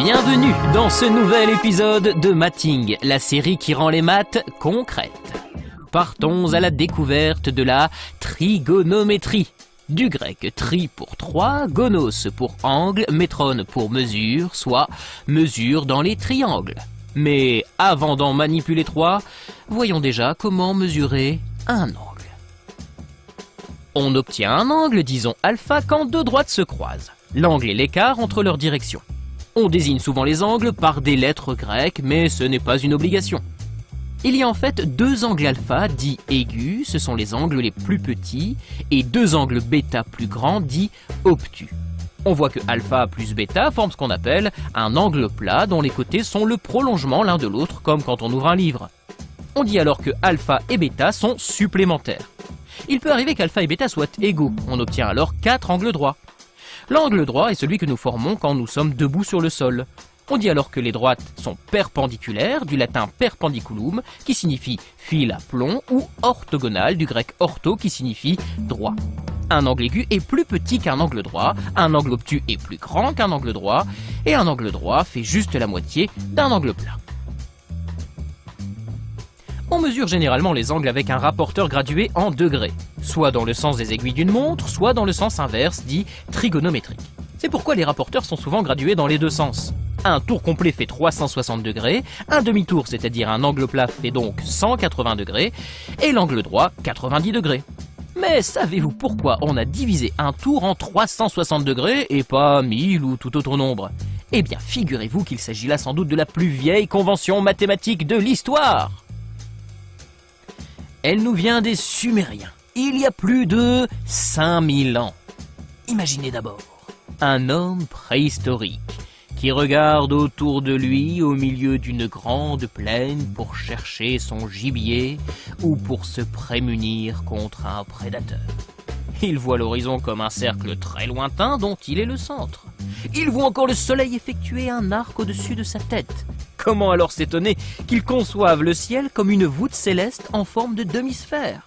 Bienvenue dans ce nouvel épisode de Mathing, la série qui rend les maths concrètes. Partons à la découverte de la trigonométrie. Du grec tri pour 3, gonos pour angle, métron pour mesure, soit mesure dans les triangles. Mais avant d'en manipuler 3, voyons déjà comment mesurer un angle. On obtient un angle, disons alpha, quand deux droites se croisent. L'angle est l'écart entre leurs directions. On désigne souvent les angles par des lettres grecques, mais ce n'est pas une obligation. Il y a en fait deux angles alpha dits aigus, ce sont les angles les plus petits, et deux angles bêta plus grands dits obtus. On voit que alpha plus bêta forment ce qu'on appelle un angle plat dont les côtés sont le prolongement l'un de l'autre, comme quand on ouvre un livre. On dit alors que alpha et bêta sont supplémentaires. Il peut arriver qu'alpha et bêta soient égaux, on obtient alors 4 angles droits. L'angle droit est celui que nous formons quand nous sommes debout sur le sol. On dit alors que les droites sont perpendiculaires, du latin perpendiculum, qui signifie fil à plomb, ou orthogonal, du grec ortho, qui signifie droit. Un angle aigu est plus petit qu'un angle droit, un angle obtus est plus grand qu'un angle droit, et un angle droit fait juste la moitié d'un angle plat. On mesure généralement les angles avec un rapporteur gradué en degrés, soit dans le sens des aiguilles d'une montre, soit dans le sens inverse, dit trigonométrique. C'est pourquoi les rapporteurs sont souvent gradués dans les deux sens. Un tour complet fait 360 degrés, un demi-tour, c'est-à-dire un angle plat, fait donc 180 degrés, et l'angle droit, 90 degrés. Mais savez-vous pourquoi on a divisé un tour en 360 degrés et pas 1000 ou tout autre nombre? Eh bien, figurez-vous qu'il s'agit là sans doute de la plus vieille convention mathématique de l'histoire. Elle nous vient des Sumériens, il y a plus de 5000 ans. Imaginez d'abord un homme préhistorique qui regarde autour de lui au milieu d'une grande plaine pour chercher son gibier ou pour se prémunir contre un prédateur. Il voit l'horizon comme un cercle très lointain dont il est le centre. Il voit encore le soleil effectuer un arc au-dessus de sa tête. Comment alors s'étonner qu'il conçoive le ciel comme une voûte céleste en forme de demi-sphère?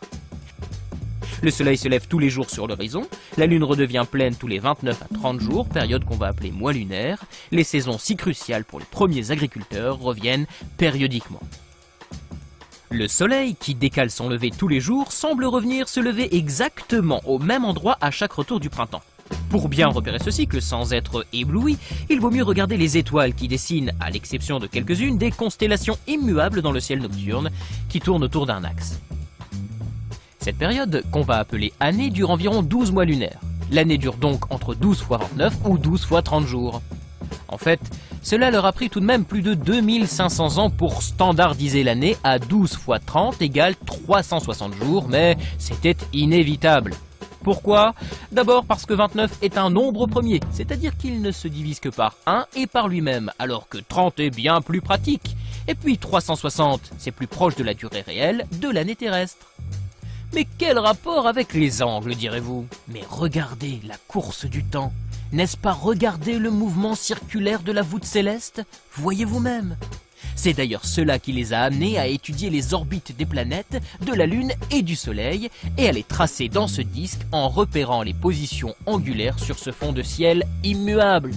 Le soleil se lève tous les jours sur l'horizon, la lune redevient pleine tous les 29 à 30 jours, période qu'on va appeler mois lunaire. Les saisons si cruciales pour les premiers agriculteurs reviennent périodiquement. Le soleil, qui décale son lever tous les jours, semble revenir se lever exactement au même endroit à chaque retour du printemps. Pour bien repérer ce cycle sans être ébloui, il vaut mieux regarder les étoiles qui dessinent, à l'exception de quelques-unes, des constellations immuables dans le ciel nocturne qui tournent autour d'un axe. Cette période, qu'on va appeler année, dure environ 12 mois lunaires. L'année dure donc entre 12 fois 29 ou 12 fois 30 jours. En fait, cela leur a pris tout de même plus de 2500 ans pour standardiser l'année à 12 fois 30 égale 360 jours, mais c'était inévitable. Pourquoi? D'abord parce que 29 est un nombre premier, c'est-à-dire qu'il ne se divise que par 1 et par lui-même, alors que 30 est bien plus pratique. Et puis 360, c'est plus proche de la durée réelle de l'année terrestre. Mais quel rapport avec les angles, direz-vous? Mais regardez la course du temps. N'est-ce pas regarder le mouvement circulaire de la voûte céleste? Voyez vous-même. C'est d'ailleurs cela qui les a amenés à étudier les orbites des planètes, de la Lune et du Soleil, et à les tracer dans ce disque en repérant les positions angulaires sur ce fond de ciel immuable.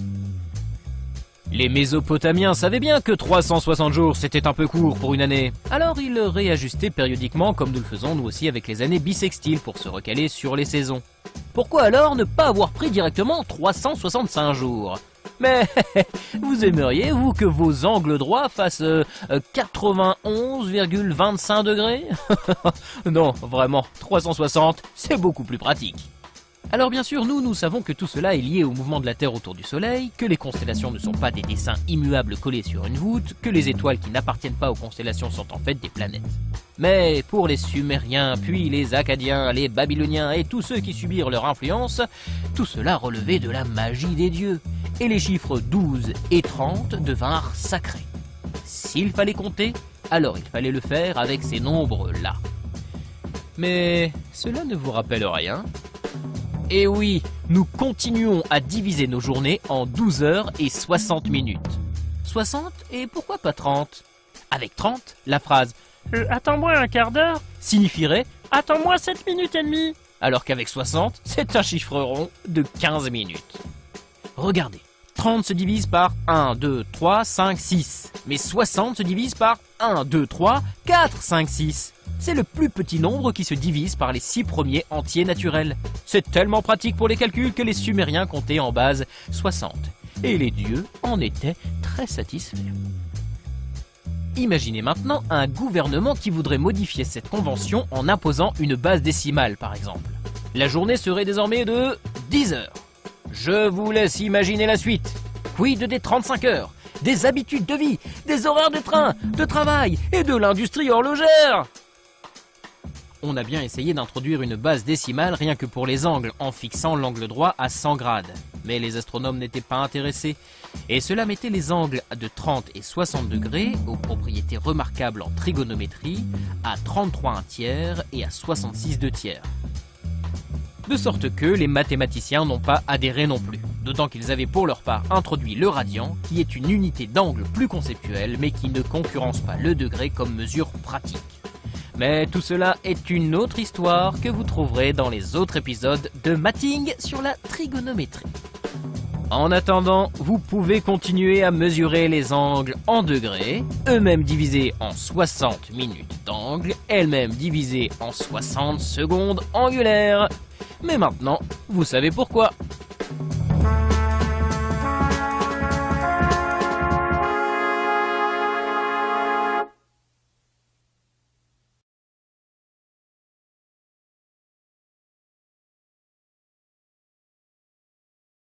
Les Mésopotamiens savaient bien que 360 jours c'était un peu court pour une année. Alors ils réajustaient périodiquement comme nous le faisons nous aussi avec les années bissextiles pour se recaler sur les saisons. Pourquoi alors ne pas avoir pris directement 365 jours? Mais vous aimeriez, vous, que vos angles droits fassent 91,25 degrés? Non, vraiment, 360, c'est beaucoup plus pratique. Alors bien sûr, nous savons que tout cela est lié au mouvement de la Terre autour du Soleil, que les constellations ne sont pas des dessins immuables collés sur une voûte, que les étoiles qui n'appartiennent pas aux constellations sont en fait des planètes. Mais pour les Sumériens, puis les Akkadiens, les Babyloniens et tous ceux qui subirent leur influence, tout cela relevait de la magie des dieux, et les chiffres 12 et 30 devinrent sacrés. S'il fallait compter, alors il fallait le faire avec ces nombres-là. Mais cela ne vous rappelle rien ? Et oui, nous continuons à diviser nos journées en 12 heures et 60 minutes. 60 et pourquoi pas 30? Avec 30, la phrase « Attends-moi un quart d'heure » signifierait « Attends-moi 7 minutes et demie » alors qu'avec 60, c'est un chiffre rond de 15 minutes. Regardez, 30 se divise par 1, 2, 3, 5, 6. Mais 60 se divise par 1, 2, 3, 4, 5, 6. C'est le plus petit nombre qui se divise par les 6 premiers entiers naturels. C'est tellement pratique pour les calculs que les Sumériens comptaient en base 60. Et les dieux en étaient très satisfaits. Imaginez maintenant un gouvernement qui voudrait modifier cette convention en imposant une base décimale par exemple. La journée serait désormais de 10 heures. Je vous laisse imaginer la suite. Quid des 35 heures, des habitudes de vie, des horaires de train, de travail et de l'industrie horlogère? On a bien essayé d'introduire une base décimale rien que pour les angles en fixant l'angle droit à 100 grades. Mais les astronomes n'étaient pas intéressés. Et cela mettait les angles de 30 et 60 degrés, aux propriétés remarquables en trigonométrie, à 33 1/3 et à 66 2/3. De sorte que les mathématiciens n'ont pas adhéré non plus, d'autant qu'ils avaient pour leur part introduit le radian, qui est une unité d'angle plus conceptuelle, mais qui ne concurrence pas le degré comme mesure pratique. Mais tout cela est une autre histoire que vous trouverez dans les autres épisodes de Mathing sur la trigonométrie. En attendant, vous pouvez continuer à mesurer les angles en degrés, eux-mêmes divisés en 60 minutes d'angle, elles-mêmes divisées en 60 secondes angulaires. Mais maintenant, vous savez pourquoi.